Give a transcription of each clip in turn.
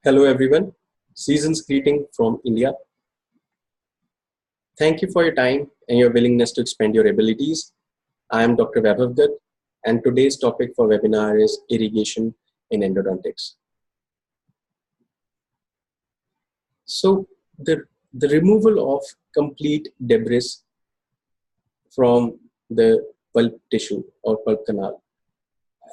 Hello everyone, season's greeting from India. Thank you for your time and your willingness to expand your abilities. I am Dr. Vapour and today's topic for webinar is irrigation in endodontics. So the removal of complete debris from the pulp tissue or pulp canal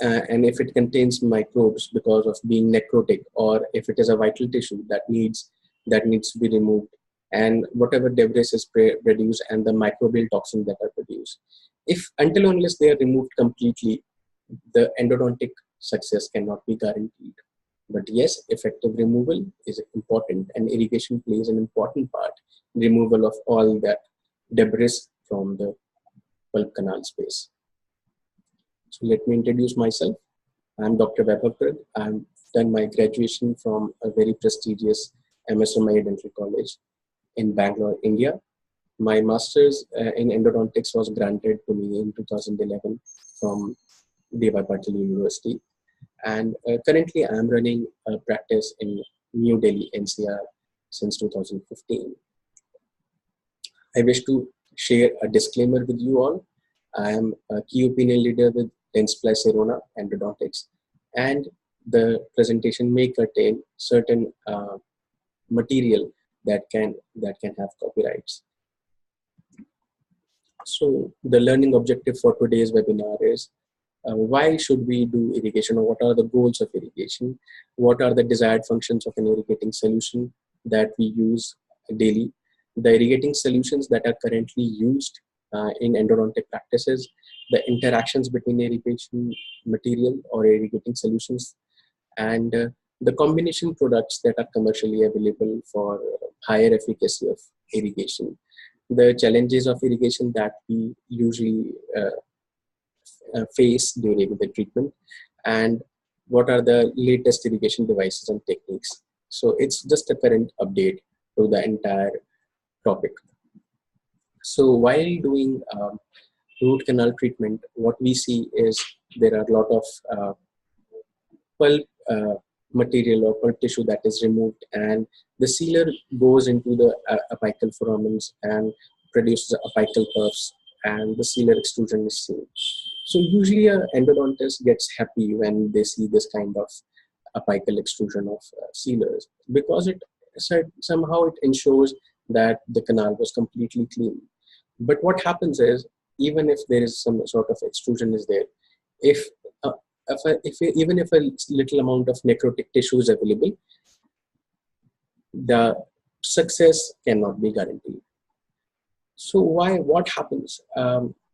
and if it contains microbes because of being necrotic, or if it is a vital tissue that needs to be removed, and whatever debris is produced and the microbial toxins that are produced, if until unless they are removed completely, the endodontic success cannot be guaranteed. But yes, effective removal is important, and irrigation plays an important part in removal of all that debris from the pulp canal space. So let me introduce myself. I'm Dr. Vapour. I've done my graduation from a very prestigious MSMI Dental College in Bangalore, India. My master's in endodontics was granted to me in 2011 from D.Y. Patil University. And currently I'm running a practice in New Delhi, NCR since 2015. I wish to share a disclaimer with you all. I am a key opinion leader with Dentsply Sirona Endodontics, and the presentation may contain certain material that can have copyrights. So the learning objective for today's webinar is why should we do irrigation, or what are the goals of irrigation? What are the desired functions of an irrigating solution that we use daily? The irrigating solutions that are currently used in endodontic practices, the interactions between irrigation material or irrigating solutions, and the combination products that are commercially available for higher efficacy of irrigation, the challenges of irrigation that we usually face during the treatment, and what are the latest irrigation devices and techniques. So it's just a current update to the entire topic. So while doing root canal treatment, what we see is there are a lot of pulp material or pulp tissue that is removed, and the sealer goes into the apical foramens and produces apical puffs, and the sealer extrusion is seen. So usually an endodontist gets happy when they see this kind of apical extrusion of sealers, because it somehow it ensures that the canal was completely clean. But what happens is, even if there is some sort of extrusion is there, even if a little amount of necrotic tissue is available, the success cannot be guaranteed. So what happens?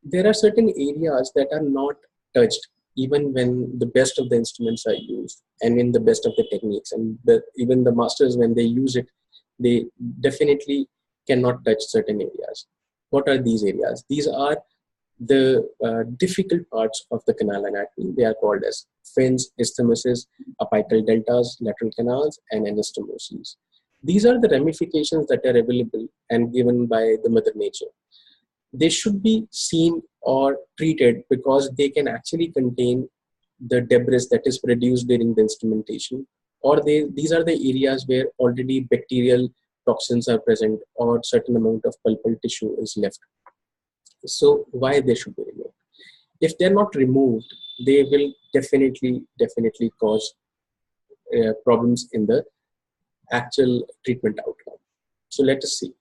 There are certain areas that are not touched even when the best of the instruments are used and in the best of the techniques, and even the masters, when they use it, they definitely cannot touch certain areas. What are these areas? These are the difficult parts of the canal anatomy. They are called as fins, isthmuses, apical deltas, lateral canals, and anastomoses. These are the ramifications that are available and given by the Mother Nature. They should be seen or treated because they can actually contain the debris that is produced during the instrumentation, or these are the areas where already bacterial toxins are present or certain amount of pulpal tissue is left. So why they should be removed? If they're not removed, they will definitely cause problems in the actual treatment outcome. So let us see.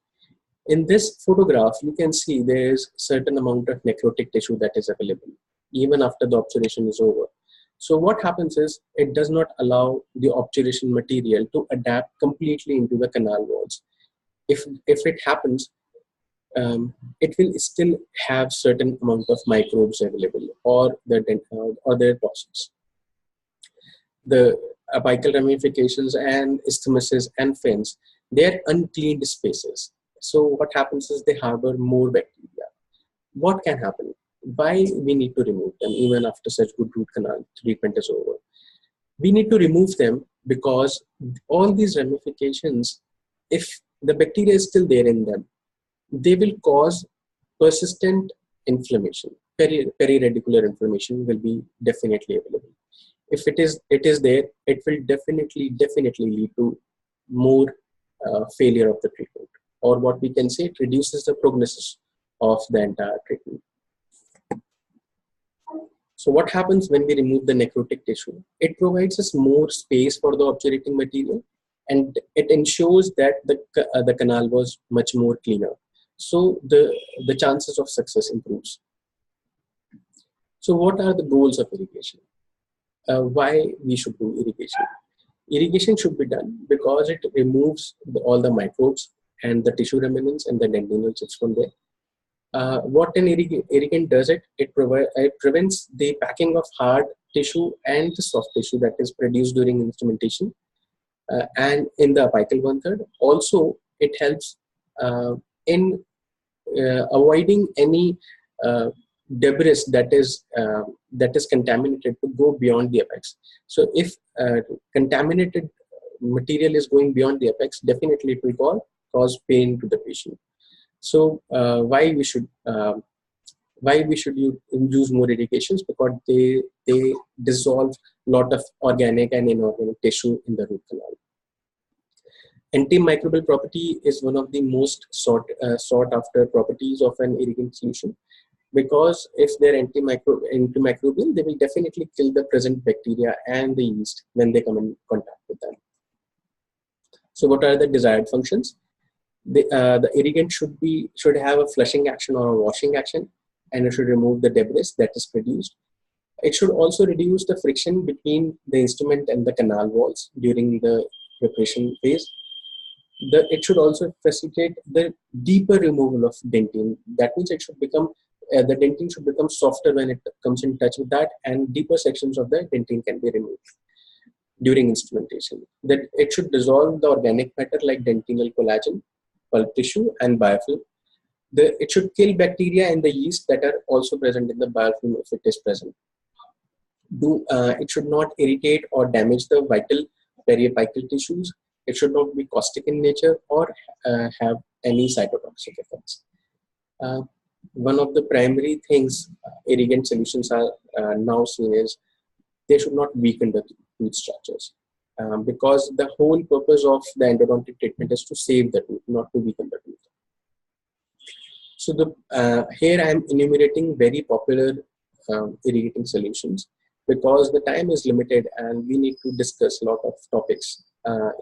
In this photograph, you can see there is certain amount of necrotic tissue that is available even after the obturation is over. So what happens is, it does not allow the obturation material to adapt completely into the canal walls. If it happens, it will still have certain amount of microbes available, or their toxins. The apical ramifications and isthmuses and fins, they are uncleaned spaces. So what happens is they harbor more bacteria. What can happen? Why we need to remove them even after such good root canal treatment is over? We need to remove them because all these ramifications, if the bacteria is still there in them, they will cause persistent inflammation. Periradicular inflammation will be definitely available. If it is there, it will definitely lead to more failure of the treatment, or what we can say, it reduces the prognosis of the entire treatment. So what happens when we remove the necrotic tissue? It provides us more space for the obturating material, and it ensures that the canal was much more cleaner. So the chances of success improves. So what are the goals of irrigation? Why we should do irrigation? Irrigation should be done because it removes all the microbes and the tissue remnants and the dentinal chips from there. What an irrigant does it prevents the packing of hard tissue and the soft tissue that is produced during instrumentation and in the apical 1/3. Also, it helps in avoiding any debris that is contaminated to go beyond the apex. So if contaminated material is going beyond the apex, definitely it will cause pain to the patient. So why we should use more irrigations? Because they dissolve a lot of organic and inorganic tissue in the root canal. Antimicrobial property is one of the most sought after properties of an irrigant solution, because if they're antimicrobial, they will definitely kill the present bacteria and the yeast when they come in contact with them. So what are the desired functions? The irrigant should have a flushing action or a washing action, and it should remove the debris that is produced. It should also reduce the friction between the instrument and the canal walls during the preparation phase. It should also facilitate the deeper removal of dentine. That means it should become the dentine should become softer when it comes in touch with that, and deeper sections of the dentine can be removed during instrumentation. That it should dissolve the organic matter like dentinal collagen, pulp tissue, and biofilm. It should kill bacteria and the yeast that are also present in the biofilm if it is present. It should not irritate or damage the vital periapical tissues. It should not be caustic in nature or have any cytotoxic effects. One of the primary things irrigant solutions are now seen is they should not weaken the tooth structures, because the whole purpose of the endodontic treatment is to save the tooth, not to weaken the tooth. So here I am enumerating very popular irrigating solutions, because the time is limited and we need to discuss a lot of topics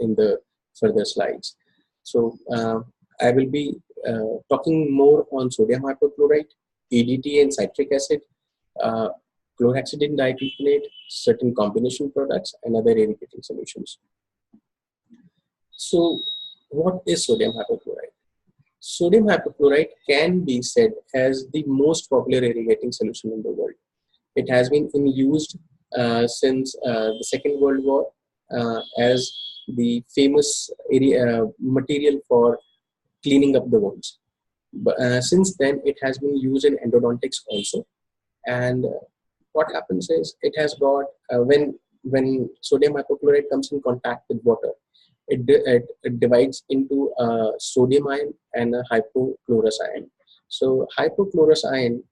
in the further slides. So I will be talking more on sodium hypochlorite, EDTA and citric acid, Chlorhexidine Digluconate, certain combination products, and other irrigating solutions. So what is sodium hypochlorite? Sodium hypochlorite can be said as the most popular irrigating solution in the world. It has been in used since the Second World War as the famous material for cleaning up the wounds. But since then, it has been used in endodontics also. And what happens is, it has got when sodium hypochlorite comes in contact with water, it divides into a sodium ion and a hypochlorous ion. So hypochlorous ion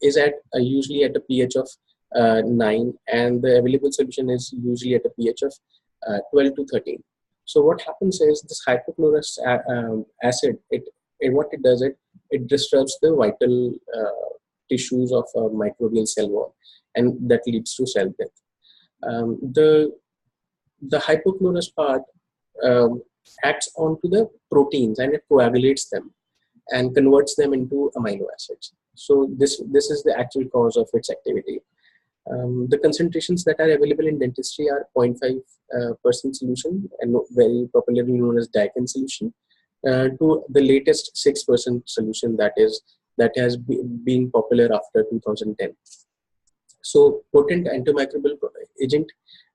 is usually at a pH of 9, and the available solution is usually at a pH of 12 to 13. So what happens is, this hypochlorous acid, what it does, it disrupts the vital tissues of a microbial cell wall, and that leads to cell death. The hypochlorous part acts onto the proteins, and it coagulates them and converts them into amino acids. So this is the actual cause of its activity. The concentrations that are available in dentistry are 0.5% solution, and very popularly known as Daikin solution, to the latest 6% solution that has been popular after 2010. So potent antimicrobial agent,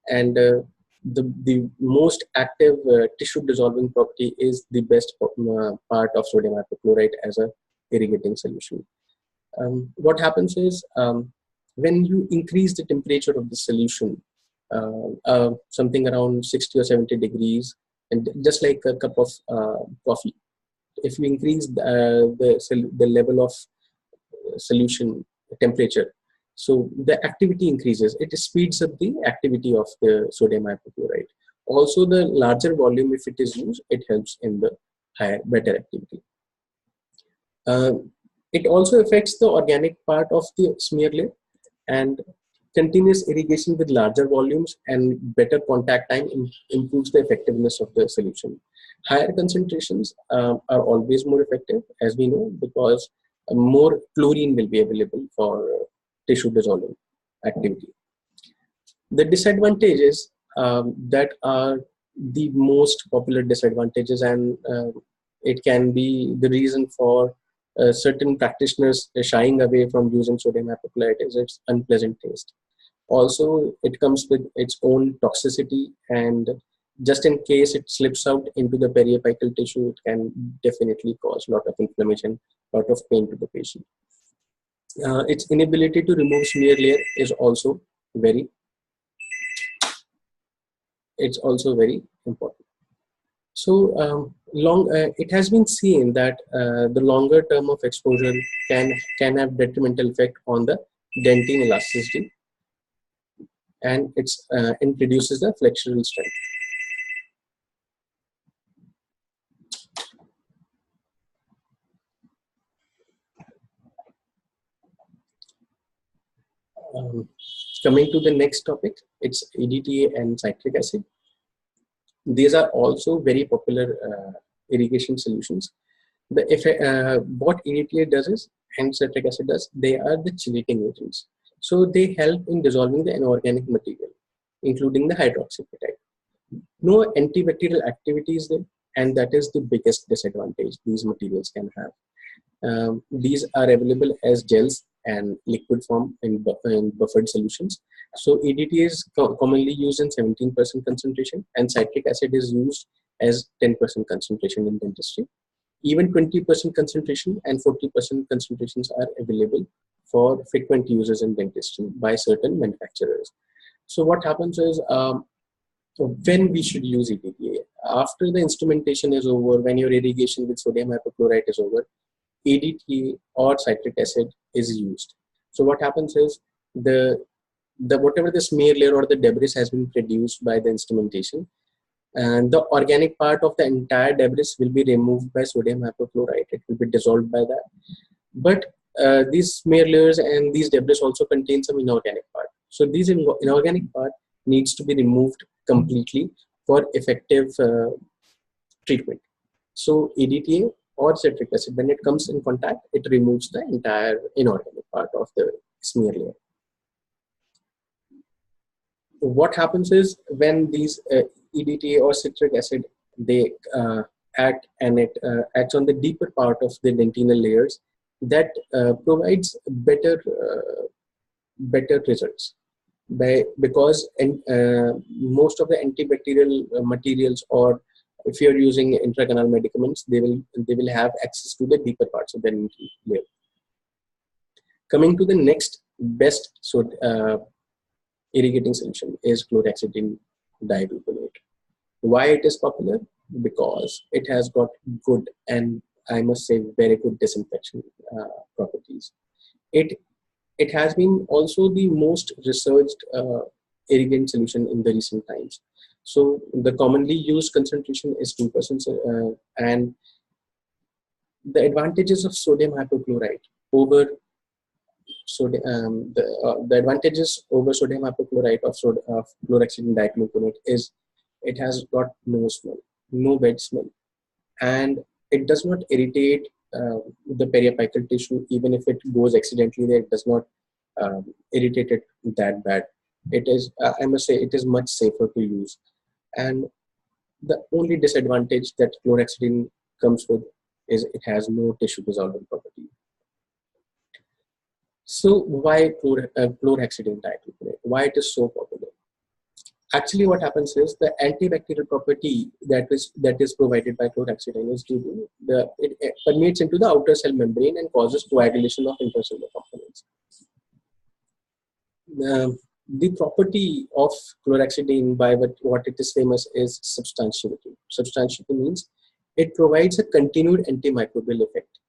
and the most active tissue dissolving property is the best part of sodium hypochlorite as a irrigating solution. What happens is, when you increase the temperature of the solution, something around 60 or 70 degrees, and just like a cup of coffee, if you increase the level of solution temperature, So the activity increases. It speeds up the activity of the sodium hypochlorite. Also, the larger volume, if it is used, it helps in the better activity. It also affects the organic part of the smear layer, and continuous irrigation with larger volumes and better contact time improves the effectiveness of the solution. Higher concentrations are always more effective, as we know, because more chlorine will be available for tissue dissolving activity. The disadvantages that are the most popular disadvantages, and it can be the reason for certain practitioners shying away from using sodium hypochlorite, is its unpleasant taste. Also, it comes with its own toxicity, and just in case it slips out into the periapical tissue, it can definitely cause a lot of inflammation, a lot of pain to the patient. Its inability to remove smear layer is also very important. So it has been seen that the longer term of exposure can have detrimental effect on the dentine elasticity, and it reduces the flexural strength. Coming to the next topic, it's EDTA and citric acid. These are also very popular irrigation solutions. What EDTA does is, and citric acid does, they are the chelating agents. So they help in dissolving the inorganic material, including the hydroxyapatite. No antibacterial activity is there, and that is the biggest disadvantage these materials can have. These are available as gels and liquid form in buffered solutions. So EDTA is commonly used in 17% concentration, and citric acid is used as 10% concentration in dentistry. Even 20% concentration and 40% concentrations are available for frequent users in dentistry by certain manufacturers. So what happens is, when we should use EDTA, after the instrumentation is over, when your irrigation with sodium hypochlorite is over, EDTA or citric acid is used. So what happens is, the whatever the smear layer or the debris has been produced by the instrumentation, and the organic part of the entire debris will be removed by sodium hypochlorite. It will be dissolved by that. But these smear layers and these debris also contain some inorganic part. So these inorganic part needs to be removed completely for effective treatment. So EDTA or citric acid, when it comes in contact, it removes the entire inorganic part of the smear layer. What happens is, when these EDTA or citric acid, they act, and it acts on the deeper part of the dentinal layers, that provides better results. Because most of the antibacterial materials, or if you're using intracanal medicaments, they will have access to the deeper parts of the dentinal layer. Coming to the next best irrigating solution is Chlorhexidine Digluconate. Why it is popular? Because it has got good, and I must say very good, disinfection properties. It has been also the most researched irrigant solution in the recent times. So the commonly used concentration is 2%, and the advantages of sodium hypochlorite over the advantages over sodium hypochlorite of Chlorhexidine Digluconate is, it has got no smell, no bad smell, and it does not irritate the periapical tissue. Even if it goes accidentally there, it does not irritate it that bad. It is, I must say, it is much safer to use. And the only disadvantage that chlorhexidine comes with is it has no tissue dissolving property. So why chlorhexidine digluconate? Why it is so popular? Actually, what happens is, the antibacterial property that is provided by chlorhexidine is due to it permeates into the outer cell membrane and causes coagulation of intercellular components. The property of chlorhexidine, by what it is famous, is substantiality. Substantiality means it provides a continued antimicrobial effect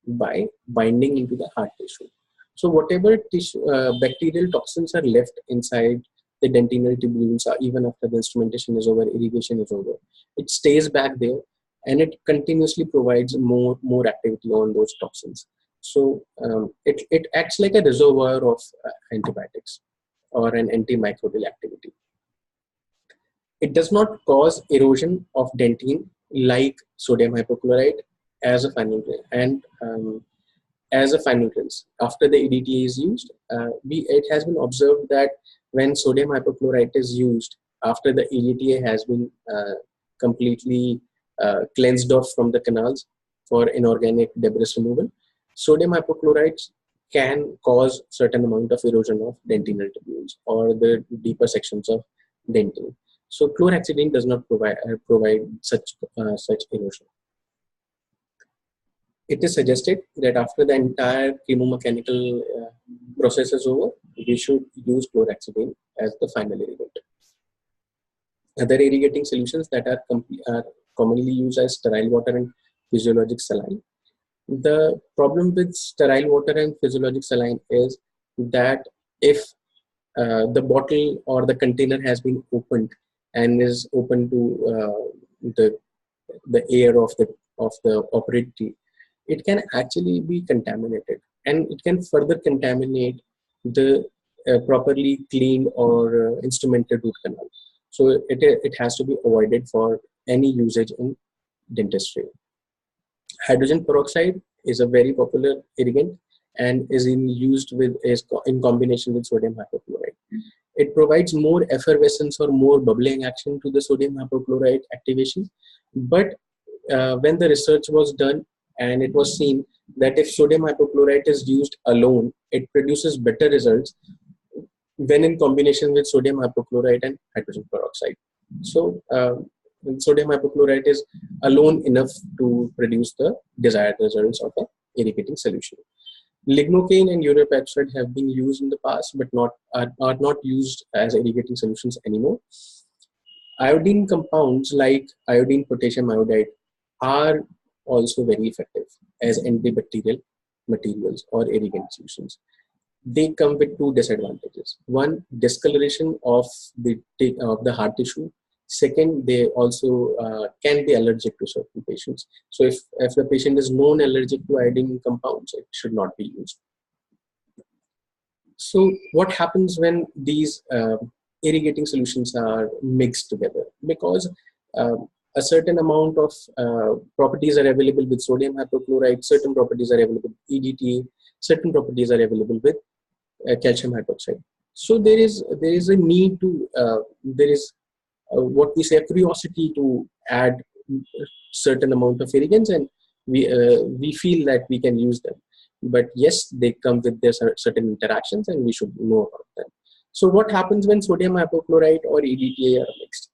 by binding into the hard tissue. So whatever tissue, bacterial toxins are left inside the dentinal tubules, even after the instrumentation is over, irrigation is over, it stays back there and it continuously provides more activity on those toxins. So it acts like a reservoir of antibiotics or an antimicrobial activity. It does not cause erosion of dentine like sodium hypochlorite as a final as a final rinse. After the EDTA is used, it has been observed that when sodium hypochlorite is used after the EDTA has been completely cleansed off from the canals for inorganic debris removal, sodium hypochlorite can cause certain amount of erosion of dentinal tubules or the deeper sections of dentine. So chlorhexidine does not provide such erosion. It is suggested that after the entire chemomechanical process is over, we should use chlorhexidine as the final irrigant. Other irrigating solutions that are commonly used as sterile water and physiologic saline. The problem with sterile water and physiologic saline is that if the bottle or the container has been opened and is open to the air of the operator, it can actually be contaminated, and it can further contaminate the properly cleaned or instrumented root canal. So it has to be avoided for any usage in dentistry. Hydrogen peroxide is a very popular irrigant and is used in combination with sodium hypochlorite. It provides more effervescence or more bubbling action to the sodium hypochlorite activation. But when the research was done, and it was seen that if sodium hypochlorite is used alone, it produces better results when in combination with sodium hypochlorite and hydrogen peroxide. So sodium hypochlorite is alone enough to produce the desired results of an irrigating solution. Lignocaine and urea-peroxide have been used in the past, but are not used as irrigating solutions anymore. Iodine compounds like iodine potassium iodide are also very effective as antibacterial materials or irrigant solutions. They come with two disadvantages. One, discoloration of the hard tissue. Second, they also can be allergic to certain patients. So if the patient is known allergic to iodine compounds, it should not be used. So what happens when these irrigating solutions are mixed together? Because a certain amount of properties are available with sodium hypochlorite, certain properties are available with EDTA, certain properties are available with calcium hydroxide. So there is a need to what we say a curiosity to add certain amount of irrigants, and we feel that we can use them. But yes, they come with their certain interactions, and we should know about them. So what happens when sodium hypochlorite or EDTA are mixed?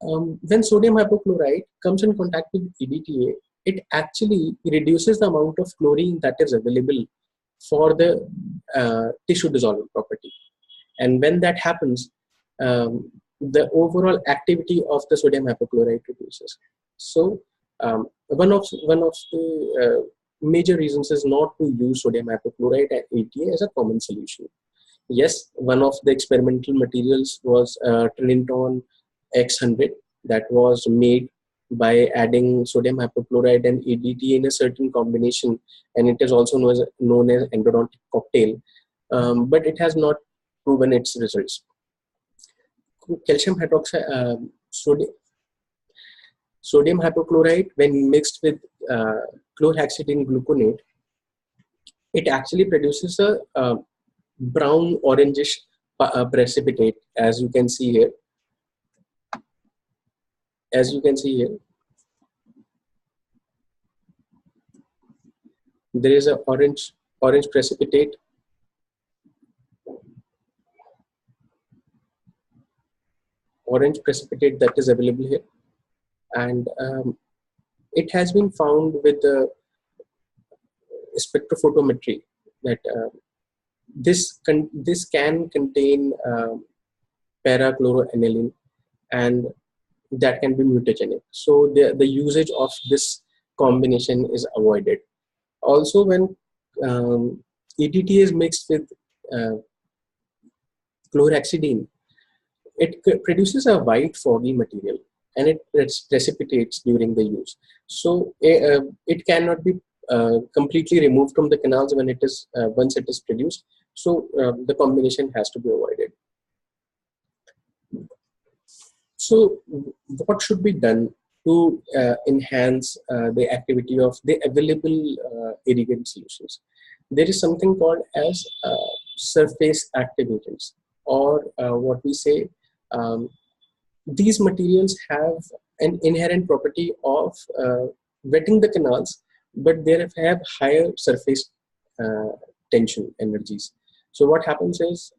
When sodium hypochlorite comes in contact with EDTA, it actually reduces the amount of chlorine that is available for the tissue dissolving property. And when that happens, the overall activity of the sodium hypochlorite reduces. So one of the major reasons is not to use sodium hypochlorite and EDTA as a common solution. Yes, one of the experimental materials was Trinitol X100 that was made by adding sodium hypochlorite and EDTA in a certain combination, and it is also known as endodontic cocktail, but it has not proven its results. Calcium hydroxide, sodium hypochlorite, when mixed with chlorhexidine gluconate, it actually produces a brown orangish precipitate, as you can see here. As you can see here, there is an orange precipitate. Orange precipitate that is available here, and it has been found with the spectrophotometry that this can contain parachloroaniline, and that can be mutagenic. So the usage of this combination is avoided. Also, when EDTA is mixed with chlorhexidine. It produces a white foggy material, and it precipitates during the use. So it cannot be completely removed from the canals when it is once it is produced. So the combination has to be avoided. So what should be done to enhance the activity of the available irrigant solutions? There is something called as surface activatants, or what we say, these materials have an inherent property of wetting the canals, but they have higher surface uh, tension energies. So what happens is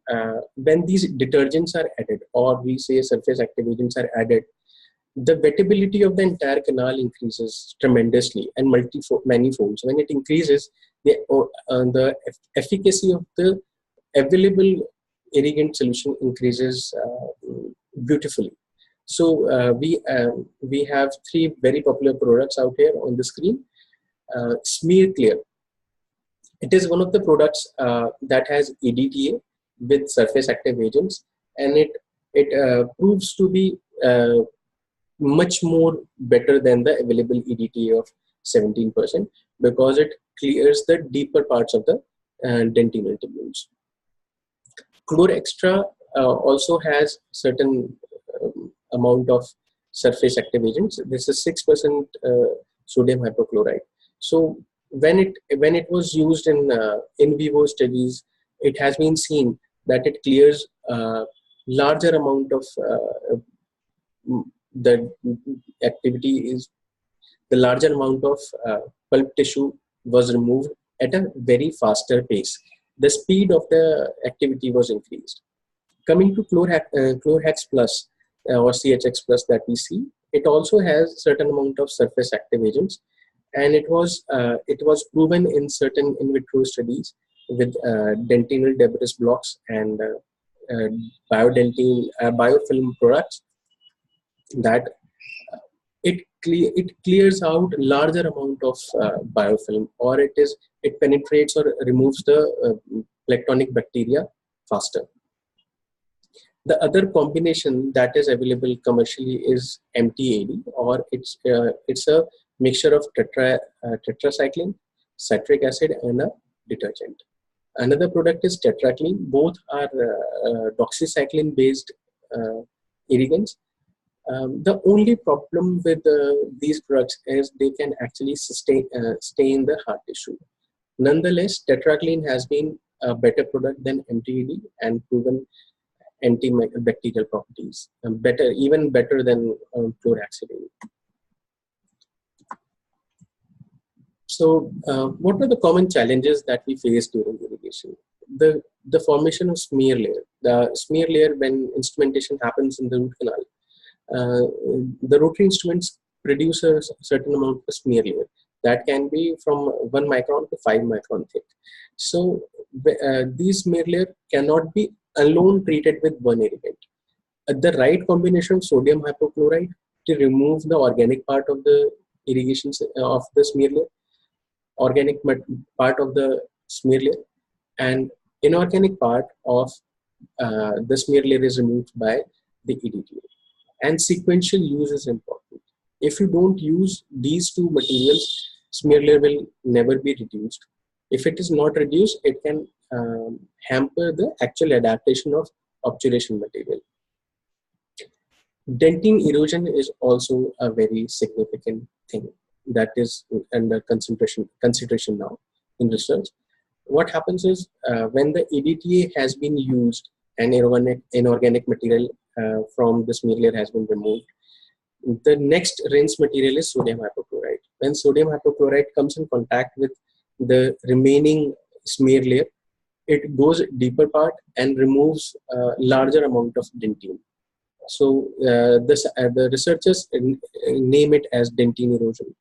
when these detergents are added, or we say surface activatants are added, the wettability of the entire canal increases tremendously and manifolds. When it increases, the efficacy of the available irrigant solution increases beautifully. So we have three very popular products out here on the screen. Smear Clear. It is one of the products that has EDTA with surface active agents, and it proves to be much more better than the available EDTA of 17%, because it clears the deeper parts of the dentinal tubules. Chlor Extra also has certain amount of surface active agents. This is 6% sodium hypochlorite. So when it was used in vivo studies, it has been seen that it clears larger amount of the activity is the larger amount of pulp tissue was removed at a very faster pace. The speed of the activity was increased. Coming to Chlorhex Plus or CHX Plus that we see, it also has certain amount of surface active agents, and it was proven in certain in vitro studies with dentinal debris blocks and biofilm products that it clears out larger amount of biofilm, or it penetrates or removes the plectonic bacteria faster. The other combination that is available commercially is MTAD, or it's a mixture of tetracycline, citric acid, and a detergent. Another product is tetracline. Both are doxycycline based irrigants. The only problem with these products is they can actually stay in the hard tissue. Nonetheless, tetracline has been a better product than MTAD and proven antibacterial properties, even better than chlorhexidine. So, what are the common challenges that we face during irrigation? The formation of smear layer. The smear layer, when instrumentation happens in the root canal, the rotary instruments produce a certain amount of smear layer that can be from 1 micron to 5 micron thick. So these smear layer cannot be alone treated with one irrigant. The right combination of sodium hypochlorite to remove the organic part of the irrigation of the smear layer, organic part of the smear layer, and inorganic part of the smear layer is removed by the EDTA. And sequential use is important. If you don't use these two materials, smear layer will never be reduced. If it is not reduced, it can hamper the actual adaptation of obturation material. Dentin erosion is also a very significant thing that is under consideration now in research. What happens is when the EDTA has been used and inorganic material from the smear layer has been removed, the next rinse material is sodium hypochlorite. When sodium hypochlorite comes in contact with the remaining smear layer, it goes deeper part and removes a larger amount of dentin. So the researchers name it as dentin erosion.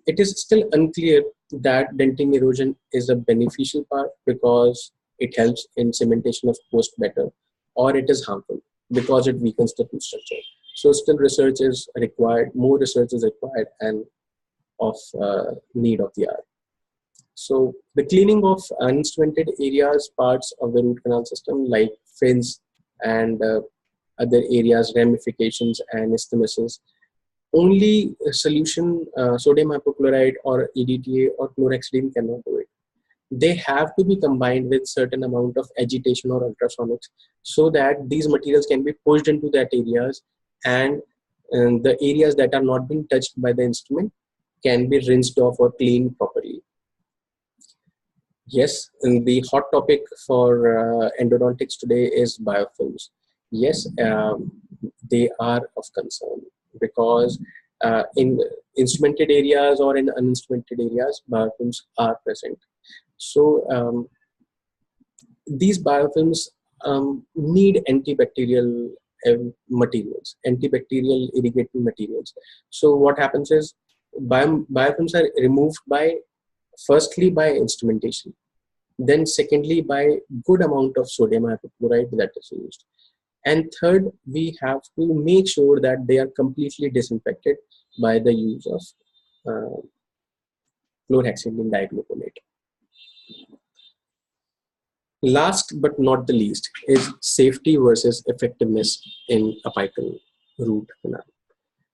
It is still unclear that dentin erosion is a beneficial part because it helps in cementation of post better, or it is harmful because it weakens the tooth structure. So still research is required, more research is required and of need of the hour. So the cleaning of uninstrumented areas, parts of the root canal system like fins and other areas, ramifications and isthmuses, only a solution, sodium hypochlorite or EDTA or chlorhexidine cannot do it. They have to be combined with certain amount of agitation or ultrasonics so that these materials can be pushed into that areas, and the areas that are not being touched by the instrument can be rinsed off or cleaned properly. Yes, and the hot topic for endodontics today is biofilms. Yes, they are of concern because in instrumented areas or in uninstrumented areas, biofilms are present. So these biofilms need antibacterial materials, antibacterial irrigating materials. So what happens is biofilms are removed by, firstly by instrumentation, then secondly by good amount of sodium hypochlorite that is used, and third we have to make sure that they are completely disinfected by the use of chlorhexidine digluconate. Last but not the least is safety versus effectiveness in apical root canal.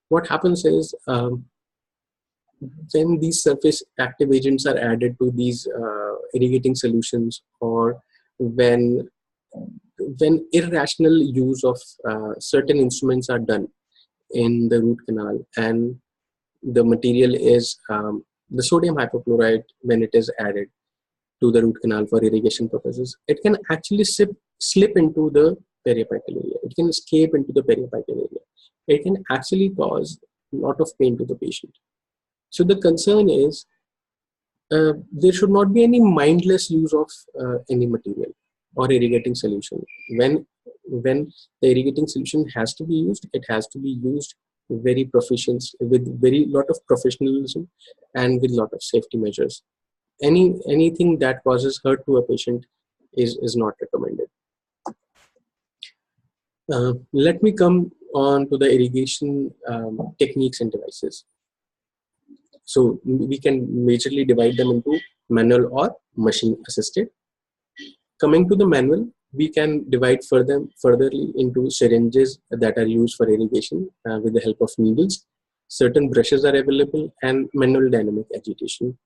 What happens is when these surface active agents are added to these irrigating solutions, or when irrational use of certain instruments are done in the root canal, and the material is the sodium hypochlorite, when it is added to the root canal for irrigation purposes, it can actually slip into the periapical area. It can escape into the periapical area. It can actually cause a lot of pain to the patient. So the concern is there should not be any mindless use of any material or irrigating solution. When the irrigating solution has to be used, it has to be used very proficient, with very lot of professionalism and with lot of safety measures. Anything that causes hurt to a patient is not recommended. Let me come on to the irrigation techniques and devices. So we can majorly divide them into manual or machine assisted. Coming to the manual, we can divide furtherly into syringes that are used for irrigation with the help of needles. Certain brushes are available, and manual dynamic agitation.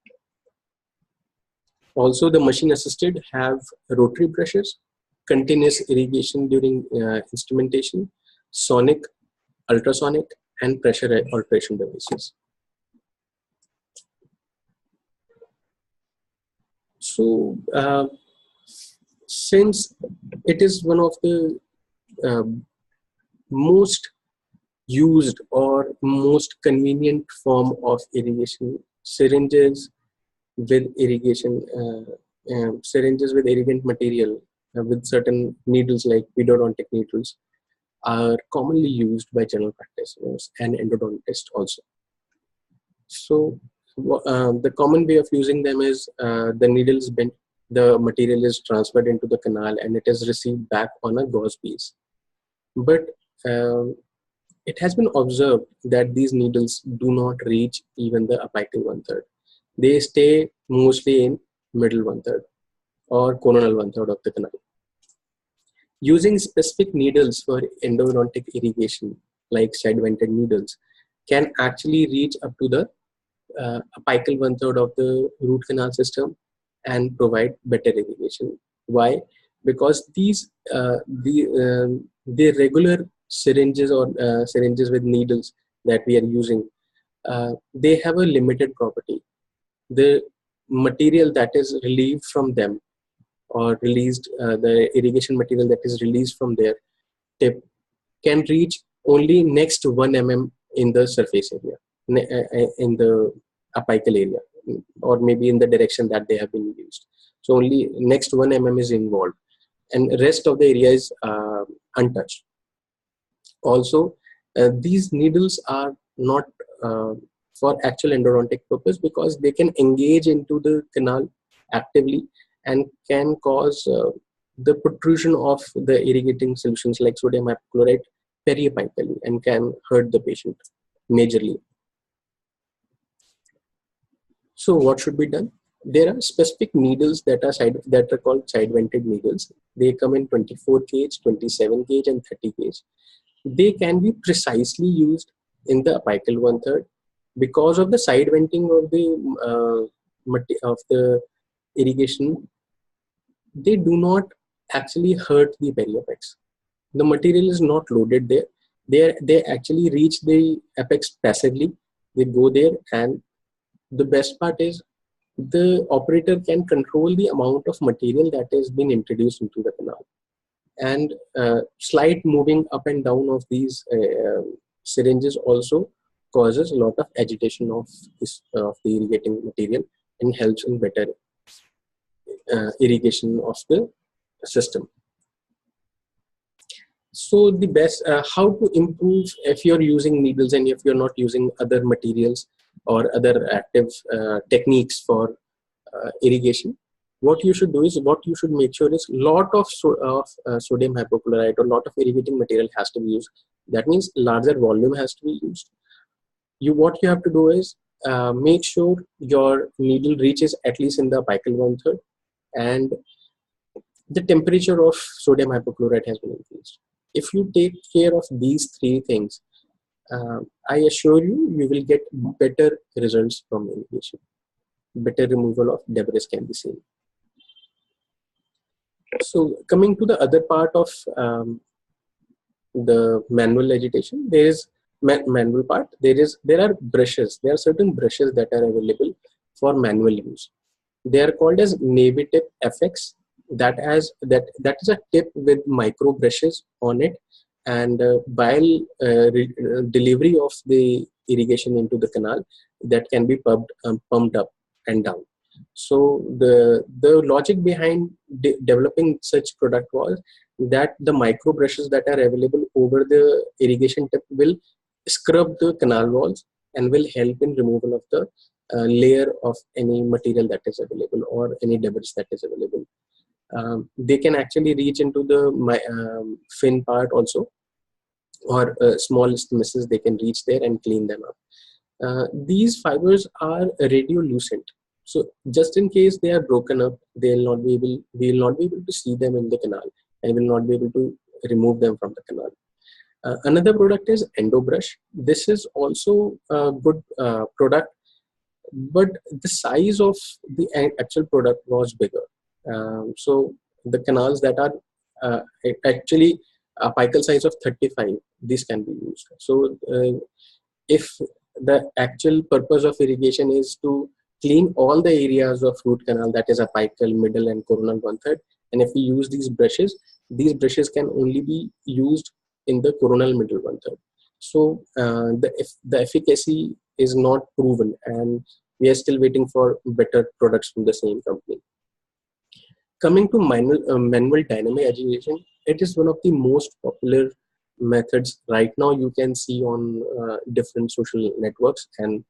Also, the machine assisted have rotary brushes, continuous irrigation during instrumentation, sonic, ultrasonic, and pressure alteration devices. So, since it is one of the most used or most convenient form of irrigation, syringes with irrigation, syringes with irrigant material with certain needles like endodontic needles are commonly used by general practitioners and endodontists also. So the common way of using them is the needle is bent, the material is transferred into the canal, and it is received back on a gauze piece. But it has been observed that these needles do not reach even the apical 1/3. They stay mostly in middle 1/3 or coronal 1/3 of the canal. Using specific needles for endodontic irrigation, like side-vented needles, can actually reach up to the apical 1/3 of the root canal system and provide better irrigation. Why? Because these the regular syringes or syringes with needles that we are using, they have a limited property. The material that is relieved from them, or released, the irrigation material that is released from their tip, can reach only next 1 mm in the surface area, in the apical area, or maybe in the direction that they have been used. So only next 1 mm is involved, and rest of the area is untouched. Also, these needles are not for actual endodontic purpose, because they can engage into the canal actively and can cause the protrusion of the irrigating solutions like sodium hypochlorite periapically, and can hurt the patient majorly. So what should be done? There are specific needles that are called side vented needles. They come in 24 gauge, 27 gauge, and 30 gauge. They can be precisely used in the apical 1/3 because of the side venting of the irrigation. They do not actually hurt the periopex. The material is not loaded there. They actually reach the apex passively. They go there, and the best part is the operator can control the amount of material that has been introduced into the canal. And slight moving up and down of these syringes also causes a lot of agitation of the irrigating material and helps in better irrigation of the system. So the best, how to improve if you're using needles and if you're not using other materials or other active techniques for irrigation, what you should do is, what you should make sure is lot of sodium hypochlorite or lot of irrigating material has to be used. That means larger volume has to be used. What you have to do is make sure your needle reaches at least in the apical 1/3, and the temperature of sodium hypochlorite has been increased. If you take care of these three things, I assure you, you will get better results from irrigation. Better removal of debris can be seen. So coming to the other part of the manual agitation, there is manual part. There are brushes. There are certain brushes that are available for manual use. They are called as Navy Tip FX. That is a tip with micro brushes on it, and while delivery of the irrigation into the canal, that can be pumped up and down. So the logic behind developing such product was that the micro brushes that are available over the irrigation tip will scrub the canal walls and will help in removal of the layer of any material that is available or any debris that is available. They can actually reach into the fin part also, or small misses. They can reach there and clean them up. These fibers are radiolucent, so just in case they are broken up, we will not be able to see them in the canal, and will not be able to remove them from the canal. Another product is EndoBrush. This is also a good product, but the size of the actual product was bigger. So the canals that are actually apical size of 35, these can be used. So if the actual purpose of irrigation is to clean all the areas of root canal, that is apical, middle, and coronal 1/3, and if we use these brushes can only be used in the coronal middle 1/3. So the efficacy is not proven, and we are still waiting for better products from the same company. Coming to manual dynamic agitation, it is one of the most popular methods right now. You can see on different social networks and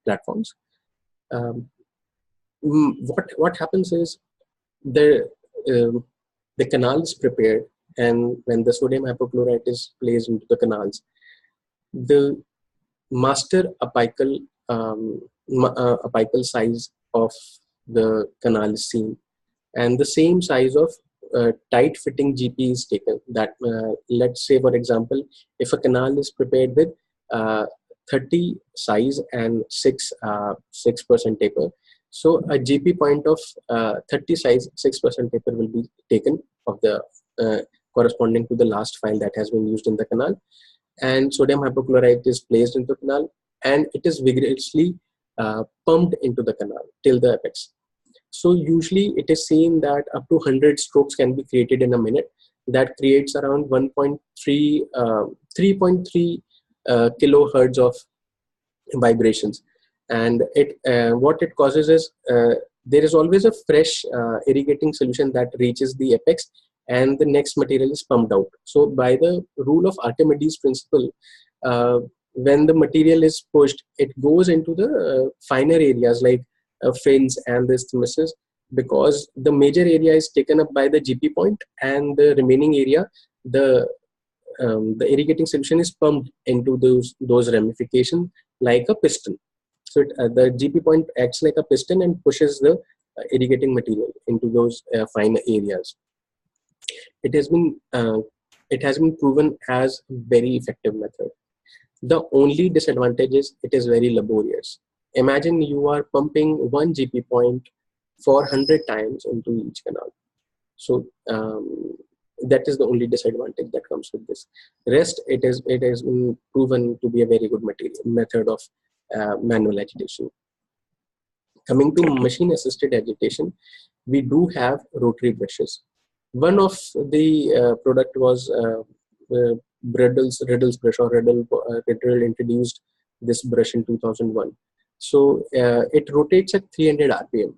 platforms. What happens is the canal is prepared, and when the sodium hypochlorite is placed into the canals, the master apical size of the canal is seen, and the same size of tight fitting GP is taken. That let's say, for example, if a canal is prepared with 30 size and 6% taper, so a GP point of 30 size 6% taper will be taken of the corresponding to the last file that has been used in the canal, and sodium hypochlorite is placed into the canal, and it is vigorously pumped into the canal till the apex. So usually it is seen that up to 100 strokes can be created in a minute. That creates around 3.3 kilohertz of vibrations, and what it causes is there is always a fresh irrigating solution that reaches the apex, and the next material is pumped out. So by the rule of Archimedes principle, when the material is pushed, it goes into the finer areas like fins and the isthmuses, because the major area is taken up by the GP point, and the remaining area, the irrigating solution is pumped into those ramifications like a piston. So the GP point acts like a piston and pushes the irrigating material into those fine areas. It has been proven as a very effective method. The only disadvantage is it is very laborious. Imagine you are pumping 1 GP point 400 times into each canal. So that is the only disadvantage that comes with this. Rest, it has been proven to be a very good method of manual agitation. Coming to machine assisted agitation, we do have rotary brushes. One of the product was Riddle's brush, or Riddle introduced this brush in 2001. So it rotates at 300 RPM,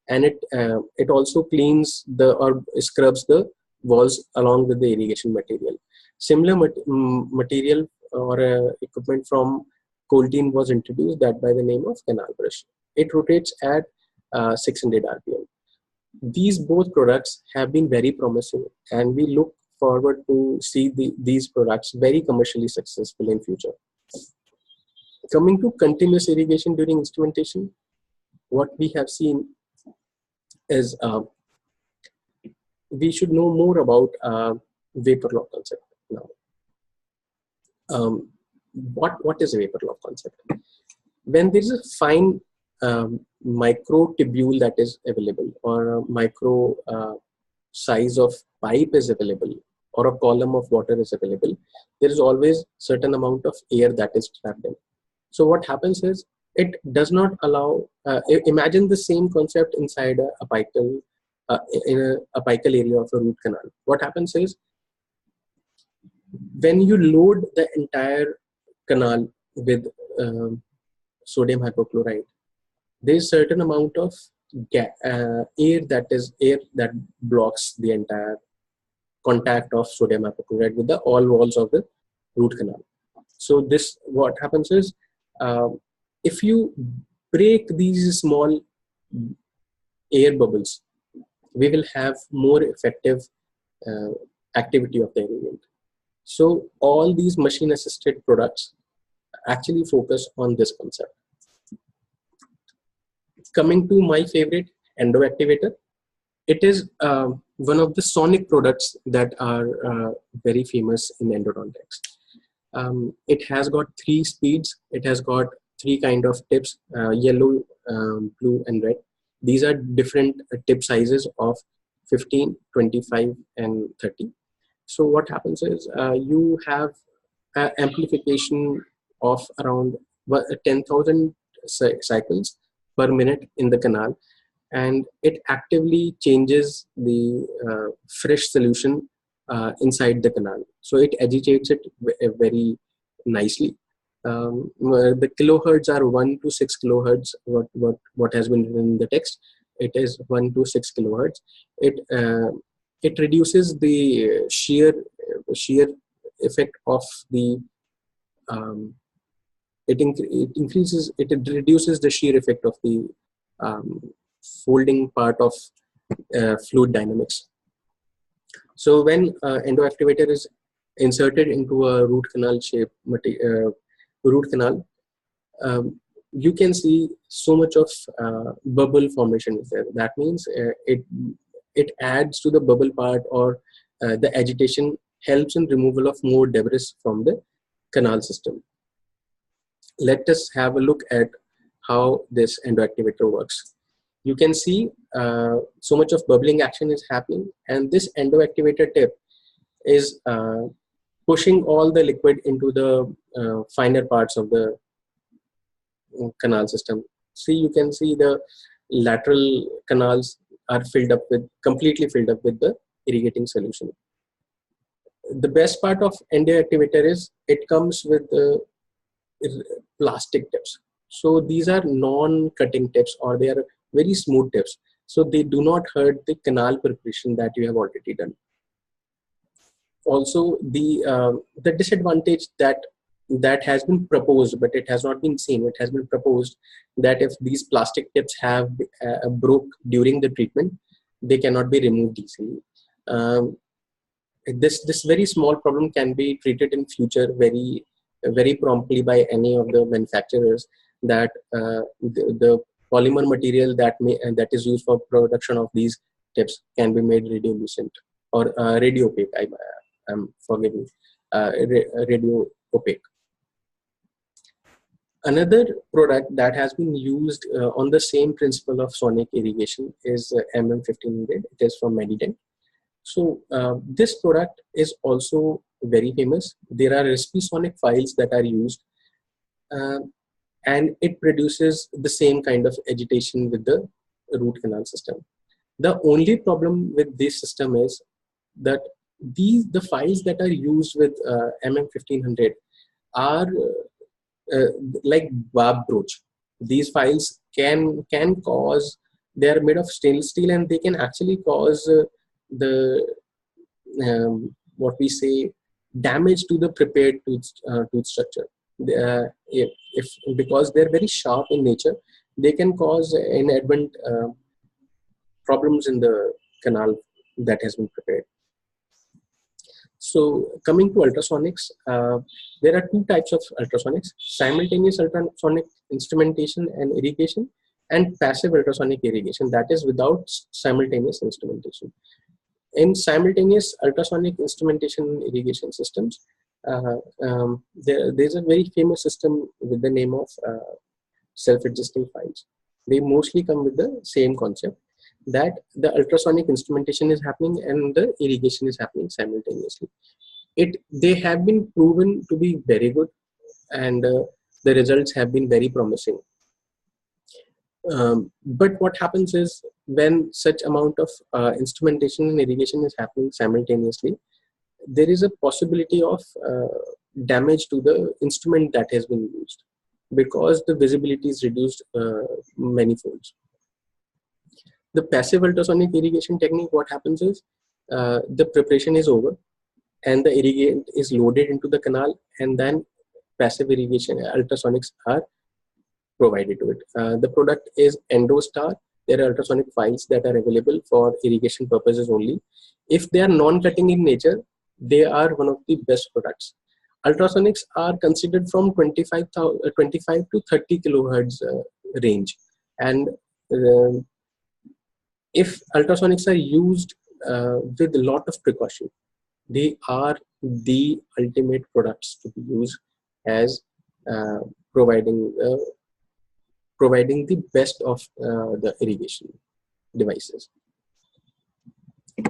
and it also cleans or scrubs the walls along with the irrigation material. Similar material or equipment from Colteen was introduced, that by the name of CANAL brush. It rotates at 600 RPM. These both products have been very promising, and we look forward to see these products very commercially successful in future. Coming to continuous irrigation during instrumentation, what we have seen is we should know more about Vapour law concept now. What is a Vapour law concept? When there is a fine microtubule that is available, or a micro size of pipe is available, or a column of water is available, there is always certain amount of air that is trapped in. So what happens is, it does not allow, imagine the same concept inside a apical, in a apical area of a root canal. What happens is, when you load the entire canal with sodium hypochlorite, there is certain amount of air that blocks the entire contact of sodium hypochlorite with the all walls of the root canal. So this, what happens is, if you break these small air bubbles, we will have more effective activity of the irrigant. So all these machine assisted products actually focus on this concept. Coming to my favorite, EndoActivator. It is one of the sonic products that are very famous in endodontics. It has got 3 speeds. It has got 3 kind of tips, yellow, blue, and red. These are different tip sizes of 15, 25, and 30. So what happens is, you have amplification of around 10,000 cycles per minute in the canal, and it actively changes the fresh solution inside the canal. So it agitates it very nicely. The kilohertz are 1 to 6 kilohertz. What has been written in the text, it is 1 to 6 kilohertz. It reduces the shear effect of the it reduces the shear effect of the folding part of fluid dynamics. So when EndoActivator is inserted into a root canal shape root canal, you can see so much of bubble formation is there. That means it adds to the bubble part, or the agitation helps in removal of more debris from the canal system. Let us have a look at how this EndoActivator works. You can see so much of bubbling action is happening, and this EndoActivator tip is pushing all the liquid into the finer parts of the canal system. See, you can see the lateral canals are completely filled up with the irrigating solution. The best part of EndoActivator is it comes with plastic tips. So these are non-cutting tips, or they are very smooth tips. So they do not hurt the canal preparation that you have already done. Also, the disadvantage that has been proposed, but it has not been seen. It has been proposed that if these plastic tips have broke during the treatment, they cannot be removed easily. This very small problem can be treated in future very promptly by any of the manufacturers. that the polymer material that is used for production of these tips can be made radiolucent or radio opaque. I'm forgiving, radio opaque. Another product that has been used on the same principle of sonic irrigation is MM1500. It is from Medident. So this product is also very famous. There are Respisonik files that are used, and it produces the same kind of agitation with the root canal system. The only problem with this system is that the files that are used with MM1500 are like barb brooch. These files can cause, they are made of stainless steel, and they can actually cause the what we say damage to the prepared tooth structure. If because they're very sharp in nature, they can cause inadvertent problems in the canal that has been prepared. So coming to ultrasonics, there are two types of ultrasonics: simultaneous ultrasonic instrumentation and irrigation, and passive ultrasonic irrigation, that is without simultaneous instrumentation. In simultaneous ultrasonic instrumentation and irrigation systems, there's a very famous system with the name of self-adjusting files. They mostly come with the same concept, that the ultrasonic instrumentation is happening and the irrigation is happening simultaneously. They have been proven to be very good, and the results have been very promising. But what happens is, when such amount of instrumentation and irrigation is happening simultaneously, there is a possibility of damage to the instrument that has been used, because the visibility is reduced many folds. The passive ultrasonic irrigation technique, what happens is, the preparation is over and the irrigant is loaded into the canal, and then passive irrigation ultrasonics are provided to it. The product is EndoStar. There are ultrasonic files that are available for irrigation purposes only. If they are non-cutting in nature, they are one of the best products. Ultrasonics are considered from 25 to 30 kilohertz range, and if ultrasonics are used with a lot of precaution, they are the ultimate products to be used as providing the best of the irrigation devices.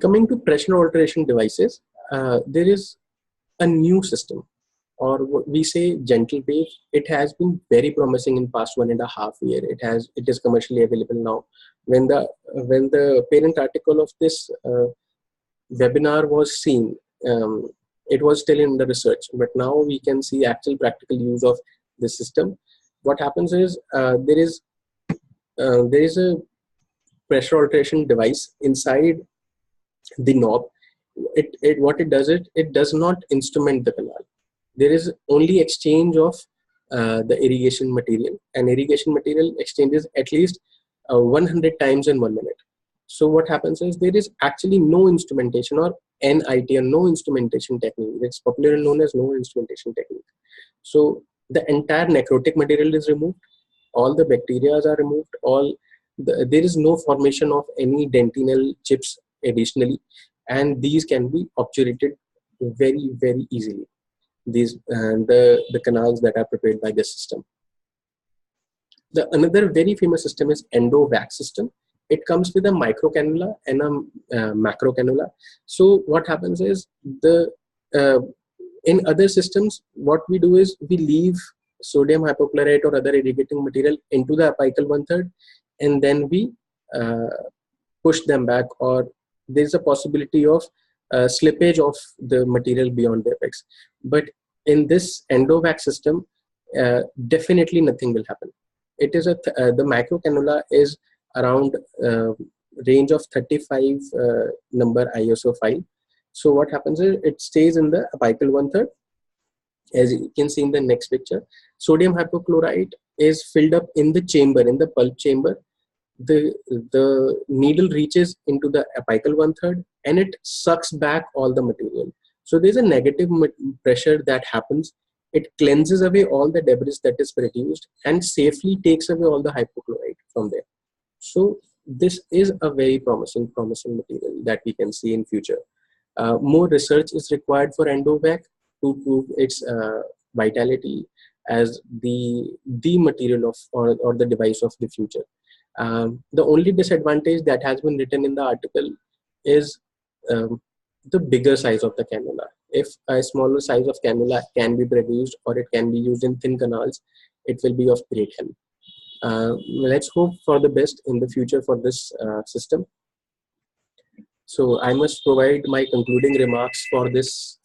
Coming to pressure alteration devices, there is a new system, or what we say gentle wave. It has been very promising in past 1.5 years. It is commercially available now. When the parent article of this webinar was seen, it was still in the research, but now we can see actual practical use of this system. What happens is, there is a pressure alteration device inside the knob. What it does, it does not instrument the canal. There is only exchange of the irrigation material, and irrigation material exchanges at least 100 times in 1 minute. So what happens is, there is actually no instrumentation, or NIT, or no instrumentation technique. It's popularly known as no instrumentation technique. So the entire necrotic material is removed, all the bacteria are removed, there is no formation of any dentinal chips additionally, and these can be obturated very, very easily. These the canals that are prepared by this system. Another very famous system is EndoVac system. It comes with a micro cannula and a macro cannula. So what happens is, in other systems, what we do is, we leave sodium hypochlorite or other irrigating material into the apical 1/3, and then we push them back, or there's a possibility of slippage of the material beyond the apex. But in this EndoVac system, definitely nothing will happen. It is the micro cannula is around range of 35 number ISO file. So what happens is, it stays in the apical 1/3. As you can see in the next picture, sodium hypochlorite is filled up in the chamber, in the pulp chamber. The needle reaches into the apical 1/3, and it sucks back all the material. So there's a negative pressure that happens It cleanses away all the debris that is produced and safely takes away all the hypochlorite from there. So this is a very promising material that we can see in future. More research is required for EndoVac to prove its vitality as the material of or the device of the future. The only disadvantage that has been written in the article is the bigger size of the cannula. If a smaller size of cannula can be produced or it can be used in thin canals, it will be of great help. Let's hope for the best in the future for this system. So I must provide my concluding remarks for this.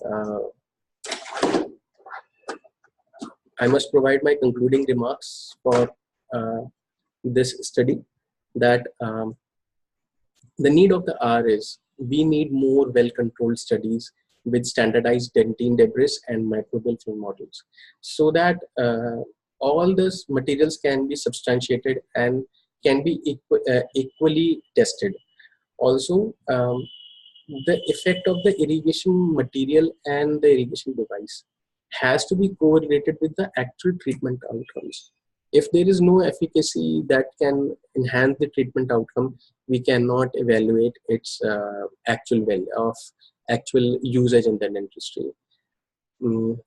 I must provide my concluding remarks for this study, that the need of the hour is we need more well-controlled studies with standardized dentine debris and microbial film models, so that all these materials can be substantiated and can be equally tested. Also, the effect of the irrigation material and the irrigation device has to be correlated with the actual treatment outcomes. If there is no efficacy that can enhance the treatment outcome, we cannot evaluate its actual value of actual usage in the dentistry.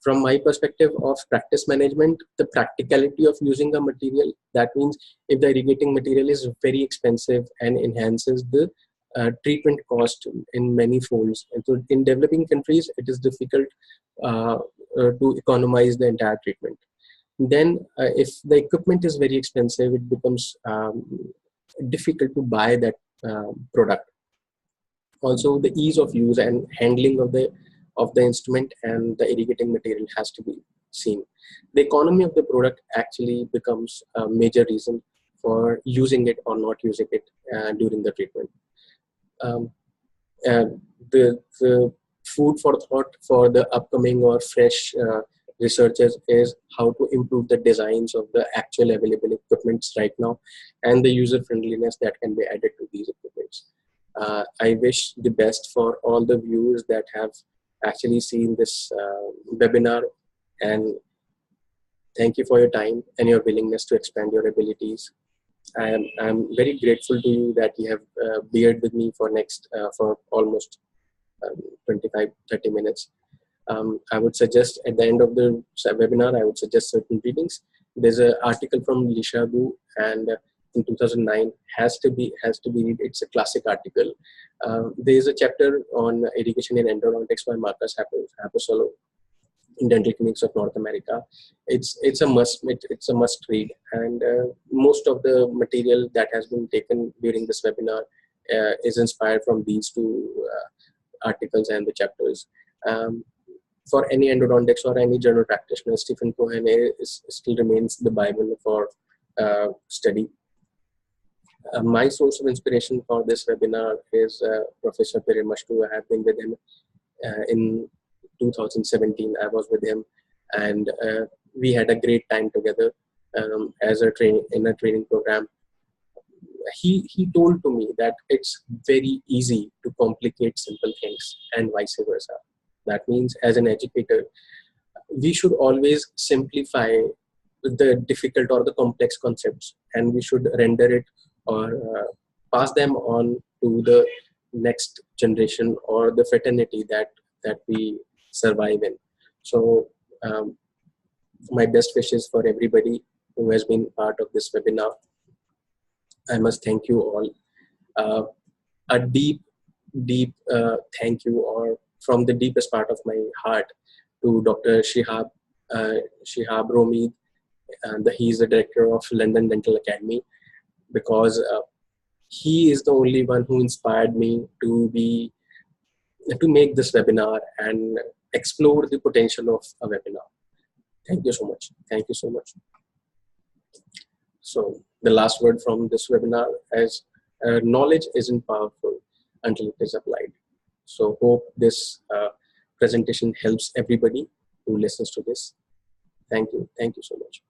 From my perspective of practice management, the practicality of using a material, that means if the irrigating material is very expensive and enhances the treatment cost in many folds. And so in developing countries, it is difficult to economize the entire treatment. Then if the equipment is very expensive, it becomes difficult to buy that product. Also, the ease of use and handling of the instrument and the irrigating material has to be seen. The economy of the product actually becomes a major reason for using it or not using it during the treatment. The food for thought for the upcoming or fresh researchers is how to improve the designs of the actual available equipments right now and the user friendliness that can be added to these equipments. I wish the best for all the viewers that have actually seen this webinar, and thank you for your time and your willingness to expand your abilities. I'm very grateful to you that you have beared with me for for almost 25-30 minutes. I would suggest at the end of the webinar, I would suggest certain readings. There's an article from Lishabu, and in 2009 has to be read. It's a classic article. There's a chapter on irrigation in endodontics by Marcus Haposolo in Dental Clinics of North America. It's a must read, and most of the material that has been taken during this webinar is inspired from these two articles and the chapters. For any endodontics or any general practitioner, Stephen Cohen still remains the Bible for study. My source of inspiration for this webinar is Professor Perimashtu. I have been with him in 2017. I was with him, and we had a great time together in a training program. He told to me that it's very easy to complicate simple things and vice versa. That means as an educator, we should always simplify the difficult or the complex concepts, and we should render it or pass them on to the next generation or the fraternity that we survive in. So my best wishes for everybody who has been part of this webinar. I must thank you all. A deep thank you, or from the deepest part of my heart, to Dr. Shihab Romid, and he's the director of London Dental Academy, because he is the only one who inspired me to make this webinar and explore the potential of a webinar. Thank you so much. Thank you so much. So the last word from this webinar is knowledge isn't powerful until it is applied. So hope this presentation helps everybody who listens to this. Thank you. Thank you so much.